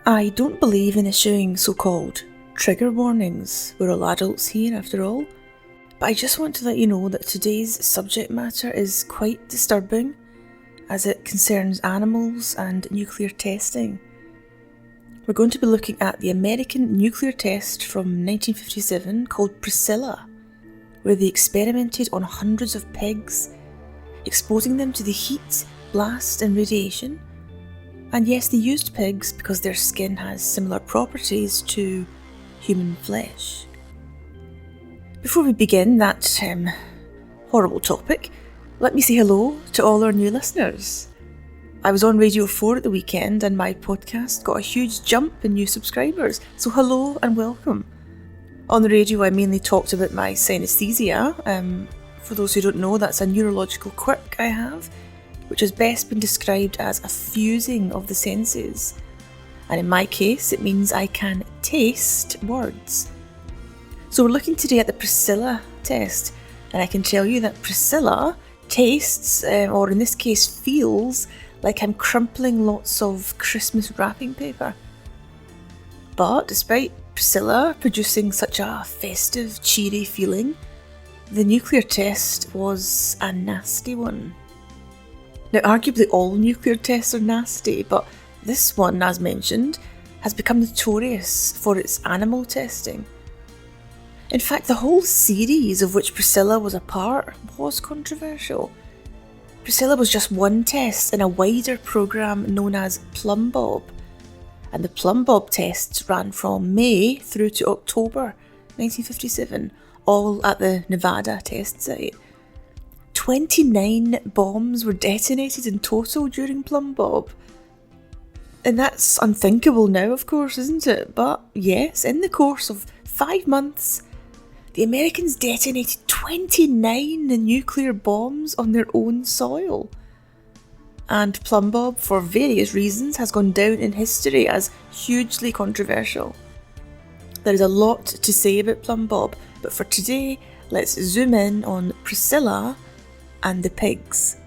I don't believe in issuing so-called trigger warnings. We're all adults here after all. But I just want to let you know that today's subject matter is quite disturbing as it concerns animals and nuclear testing. We're going to be looking at the American nuclear test from 1957 called Priscilla, where they experimented on hundreds of pigs, exposing them to the heat, blast and radiation. And yes, they used pigs because their skin has similar properties to human flesh. Before we begin that horrible topic, let me say hello to all our new listeners. I was on Radio 4 at the weekend and my podcast got a huge jump in new subscribers, so hello and welcome. On the radio I mainly talked about my synesthesia. For those who don't know, that's a neurological quirk I have, which has best been described as a fusing of the senses. And in my case, it means I can taste words. So we're looking today at the Priscilla test, and I can tell you that Priscilla tastes, or in this case feels, like I'm crumpling lots of Christmas wrapping paper. But despite Priscilla producing such a festive, cheery feeling, the nuclear test was a nasty one. Now, arguably all nuclear tests are nasty, but this one, as mentioned, has become notorious for its animal testing. In fact, the whole series of which Priscilla was a part was controversial. Priscilla was just one test in a wider programme known as Plum Bob, and the Plum Bob tests ran from May through to October 1957, all at the Nevada test site. 29 bombs were detonated in total during Plum Bob. And that's unthinkable now, of course, isn't it? But yes, in the course of 5 months, the Americans detonated 29 nuclear bombs on their own soil. And Plum Bob, for various reasons, has gone down in history as hugely controversial. There is a lot to say about Plum Bob, but for today, let's zoom in on Priscilla and the pigs.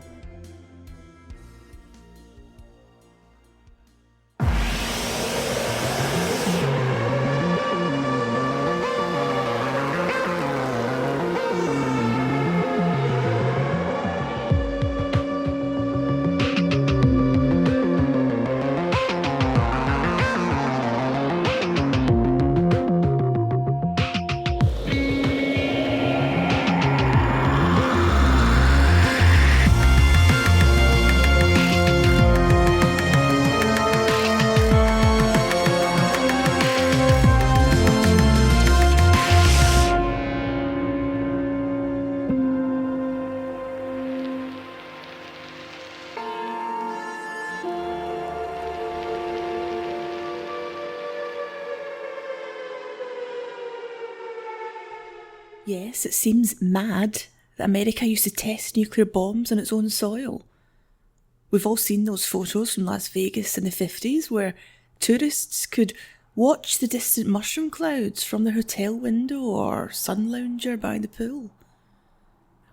Yes, it seems mad that America used to test nuclear bombs on its own soil. We've all seen those photos from Las Vegas in the 50s where tourists could watch the distant mushroom clouds from their hotel window or sun lounger by the pool.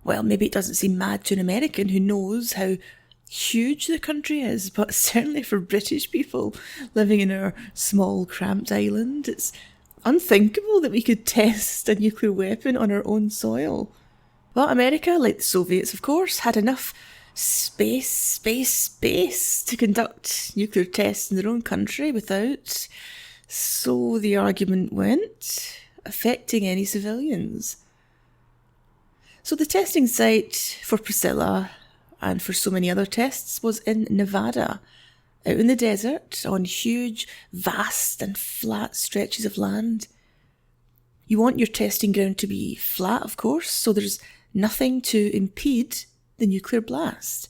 Well, maybe it doesn't seem mad to an American who knows how huge the country is, but certainly for British people living in our small cramped island, it's unthinkable that we could test a nuclear weapon on our own soil. But America, like the Soviets of course, had enough space to conduct nuclear tests in their own country without, so the argument went, affecting any civilians. So the testing site for Priscilla and for so many other tests was in Nevada, out in the desert, on huge, vast and flat stretches of land. You want your testing ground to be flat, of course, so there's nothing to impede the nuclear blast.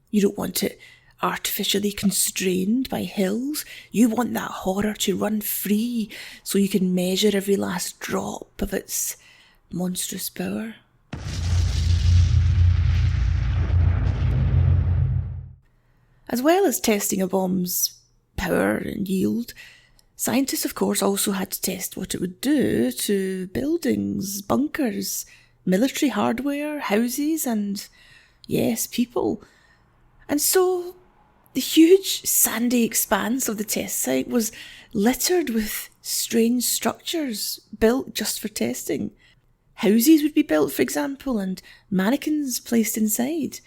You don't want it artificially constrained by hills. You want that horror to run free so you can measure every last drop of its monstrous power. As well as testing a bomb's power and yield, scientists, of course, also had to test what it would do to buildings, bunkers, military hardware, houses, and, yes, people. And so The huge sandy expanse of the test site was littered with strange structures built just for testing. Houses would be built, for example, and mannequins placed inside.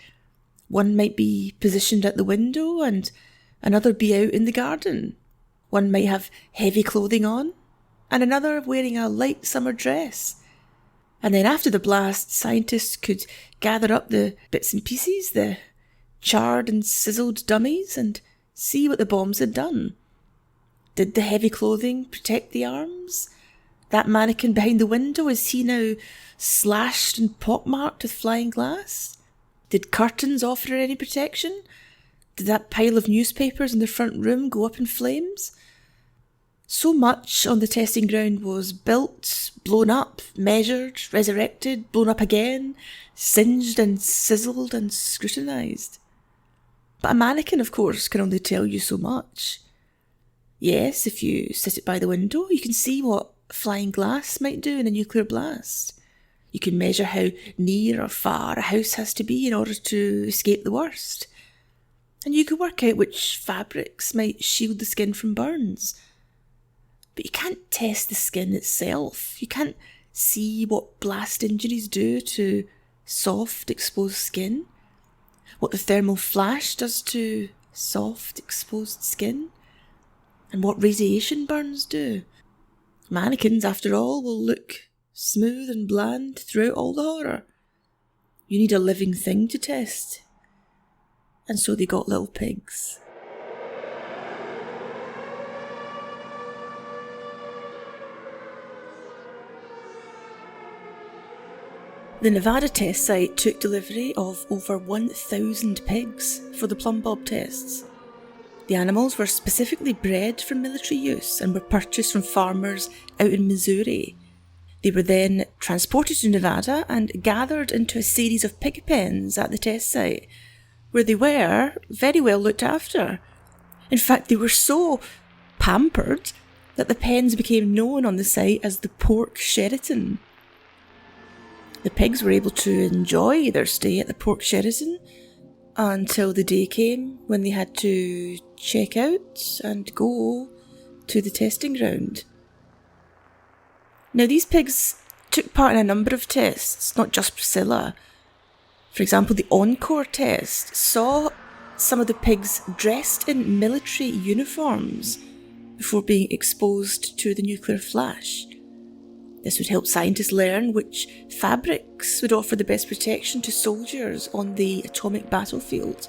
One might be positioned at the window and another be out in the garden. One might have heavy clothing on and another wearing a light summer dress. And then after the blast, scientists could gather up the bits and pieces, the charred and sizzled dummies, and see what the bombs had done. Did the heavy clothing protect the arms? That mannequin behind the window, is he now slashed and pockmarked with flying glass? Did curtains offer any protection? Did that pile of newspapers in the front room go up in flames? So much on the testing ground was built, blown up, measured, resurrected, blown up again, singed and sizzled and scrutinised. But a mannequin, of course, can only tell you so much. Yes, if you sit it by the window, you can see what flying glass might do in a nuclear blast. You can measure how near or far a house has to be in order to escape the worst. And you can work out which fabrics might shield the skin from burns. But you can't test the skin itself. You can't see what blast injuries do to soft, exposed skin, what the thermal flash does to soft, exposed skin, and what radiation burns do. Mannequins, after all, will look smooth and bland throughout all the horror. You need a living thing to test. And so they got little pigs. The Nevada test site took delivery of over 1,000 pigs for the plumb bob tests. The animals were specifically bred for military use and were purchased from farmers out in Missouri. They were then transported to Nevada and gathered into a series of pig pens at the test site, where they were very well looked after. In fact, they were so pampered that the pens became known on the site as the Pork Sheraton. The pigs were able to enjoy their stay at the Pork Sheraton until the day came when they had to check out and go to the testing ground. Now, these pigs took part in a number of tests, not just Priscilla. For example, the Encore test saw some of the pigs dressed in military uniforms before being exposed to the nuclear flash. This would help scientists learn which fabrics would offer the best protection to soldiers on the atomic battlefield.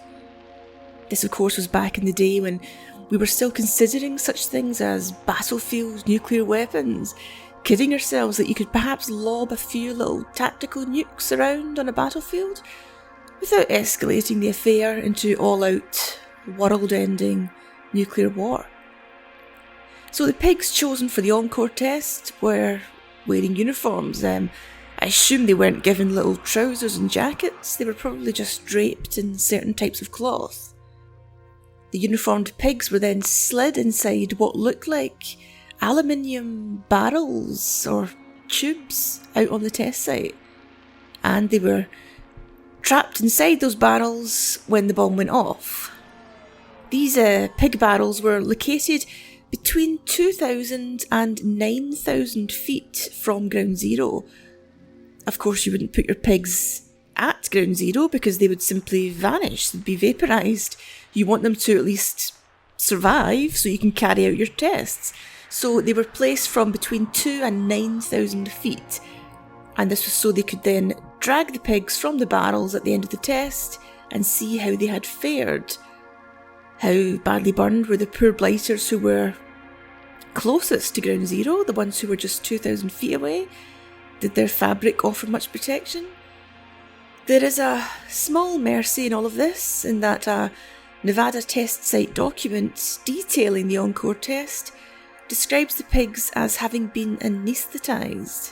This, of course, was back in the day when we were still considering such things as battlefield nuclear weapons, kidding ourselves that you could perhaps lob a few little tactical nukes around on a battlefield without escalating the affair into all-out, world-ending nuclear war. So the pigs chosen for the Encore test were wearing uniforms. I assume they weren't given little trousers and jackets. They were probably just draped in certain types of cloth. The uniformed pigs were then slid inside what looked like aluminium barrels or tubes out on the test site, and they were trapped inside those barrels when the bomb went off. These pig barrels were located between 2,000 and 9,000 feet from ground zero. Of course, you wouldn't put your pigs at ground zero because they would simply vanish, they'd be vaporised. You want them to at least survive so you can carry out your tests. So they were placed from between 2,000 and 9,000 feet. And this was so they could then drag the pigs from the barrels at the end of the test and see how they had fared. How badly burned were the poor blighters who were closest to ground zero, the ones who were just 2,000 feet away? Did their fabric offer much protection? There is a small mercy in all of this, in that a Nevada test site document detailing the Encore test describes the pigs as having been anaesthetised.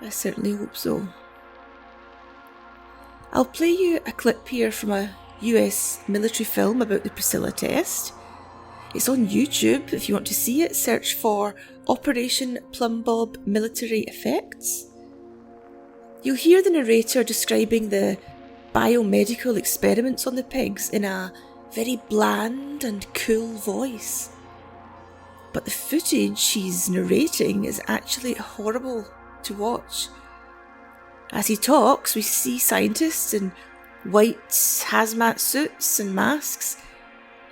I certainly hope so. I'll play you a clip here from a US military film about the Priscilla test. It's on YouTube. If you want to see it, search for Operation Plumb Bob Military Effects. You'll hear the narrator describing the biomedical experiments on the pigs in a very bland and cool voice. But the footage she's narrating is actually horrible to watch. As he talks, we see scientists in white hazmat suits and masks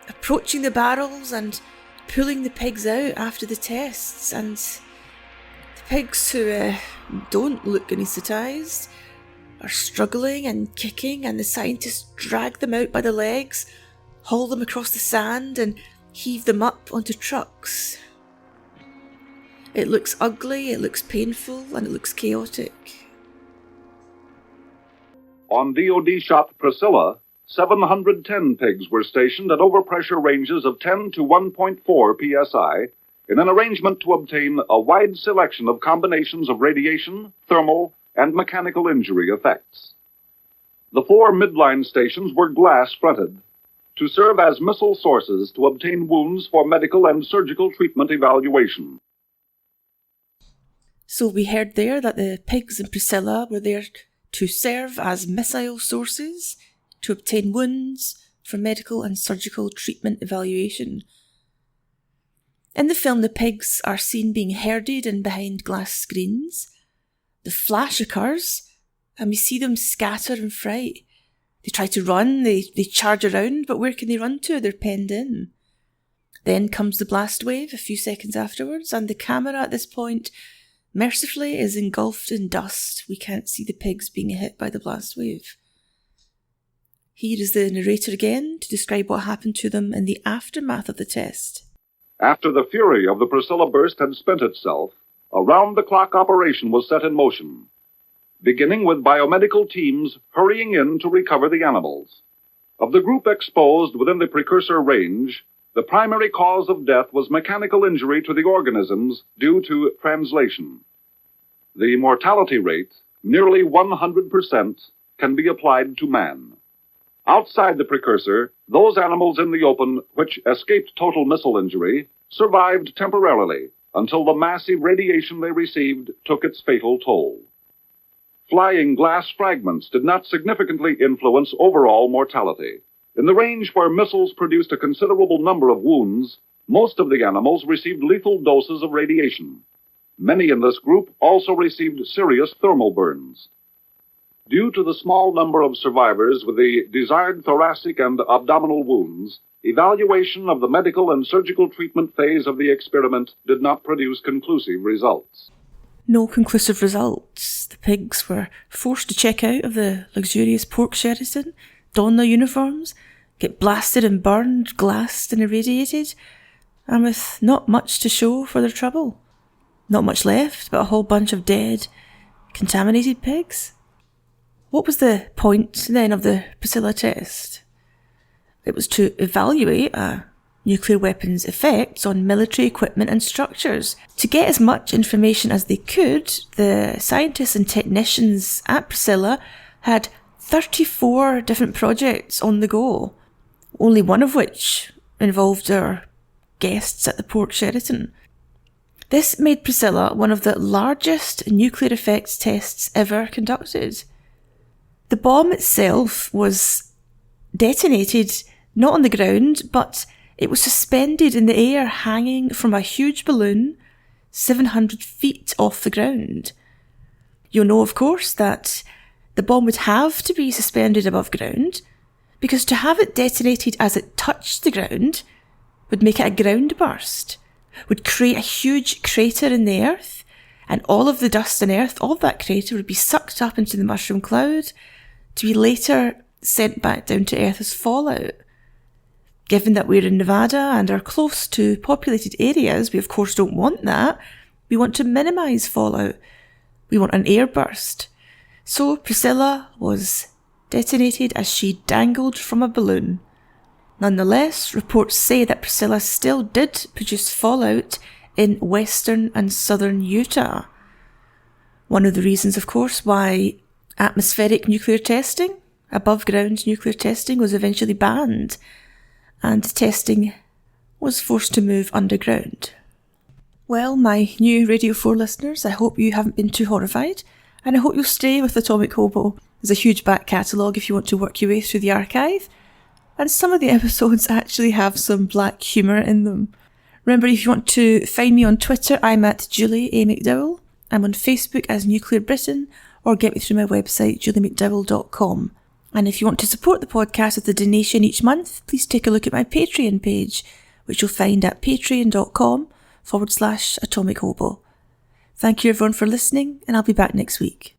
approaching the barrels and pulling the pigs out after the tests, and the pigs who don't look anaesthetised are struggling and kicking, and the scientists drag them out by the legs, haul them across the sand and heave them up onto trucks. It looks ugly, it looks painful, and it looks chaotic. On DoD shop Priscilla, 710 pigs were stationed at overpressure ranges of 10 to 1.4 psi in an arrangement to obtain a wide selection of combinations of radiation, thermal, and mechanical injury effects. The 4 midline stations were glass-fronted to serve as missile sources to obtain wounds for medical and surgical treatment evaluation. So we heard there that the pigs in Priscilla were there to serve as missile sources to obtain wounds for medical and surgical treatment evaluation. In the film, the pigs are seen being herded in behind glass screens. The flash occurs, and we see them scatter in fright. They try to run, they charge around, but where can they run to? They're penned in. Then comes the blast wave a few seconds afterwards, and the camera at this point mercifully is engulfed in dust. We can't see the pigs being hit by the blast wave. Here is the narrator again to describe what happened to them in the aftermath of the test. After the fury of the Priscilla burst had spent itself, a round-the-clock operation was set in motion, beginning with biomedical teams hurrying in to recover the animals. Of the group exposed within the precursor range, the primary cause of death was mechanical injury to the organisms due to translation. The mortality rate, nearly 100%, can be applied to man. Outside the precursor, those animals in the open which escaped total missile injury survived temporarily until the massive radiation they received took its fatal toll. Flying glass fragments did not significantly influence overall mortality. In the range where missiles produced a considerable number of wounds, most of the animals received lethal doses of radiation. Many in this group also received serious thermal burns. Due to the small number of survivors with the desired thoracic and abdominal wounds, evaluation of the medical and surgical treatment phase of the experiment did not produce conclusive results. No conclusive results. The pigs were forced to check out of the luxurious pork Sheraton, don their uniforms, get blasted and burned, glassed and irradiated, and with not much to show for their trouble. Not much left, but a whole bunch of dead, contaminated pigs. What was the point then of the Priscilla test? It was to evaluate a nuclear weapons' effects on military equipment and structures. To get as much information as they could, the scientists and technicians at Priscilla had 34 different projects on the go, only one of which involved our guests at the Port Sheraton. This made Priscilla one of the largest nuclear effects tests ever conducted. The bomb itself was detonated not on the ground, but it was suspended in the air, hanging from a huge balloon 700 feet off the ground. You'll know, of course, that the bomb would have to be suspended above ground, because to have it detonated as it touched the ground would make it a ground burst, would create a huge crater in the earth, and all of the dust and earth of that crater would be sucked up into the mushroom cloud to be later sent back down to earth as fallout. Given that we're in Nevada and are close to populated areas, we of course don't want that. We want to minimise fallout. We want an air burst. So Priscilla was detonated as she dangled from a balloon. Nonetheless, reports say that Priscilla still did produce fallout in western and southern Utah. One of the reasons, of course, why atmospheric nuclear testing, above ground nuclear testing, was eventually banned, and testing was forced to move underground. Well, my new Radio 4 listeners, I hope you haven't been too horrified, and I hope you'll stay with Atomic Hobo. There's a huge back catalogue if you want to work your way through the archive. and some of the episodes actually have some black humour in them. Remember, if you want to find me on Twitter, I'm at Julie A. McDowell. I'm on Facebook as Nuclear Britain, or get me through my website, juliemcdowell.com. And if you want to support the podcast with a donation each month, please take a look at my Patreon page, which you'll find at patreon.com/Atomic Hobo. Thank you everyone for listening, and I'll be back next week.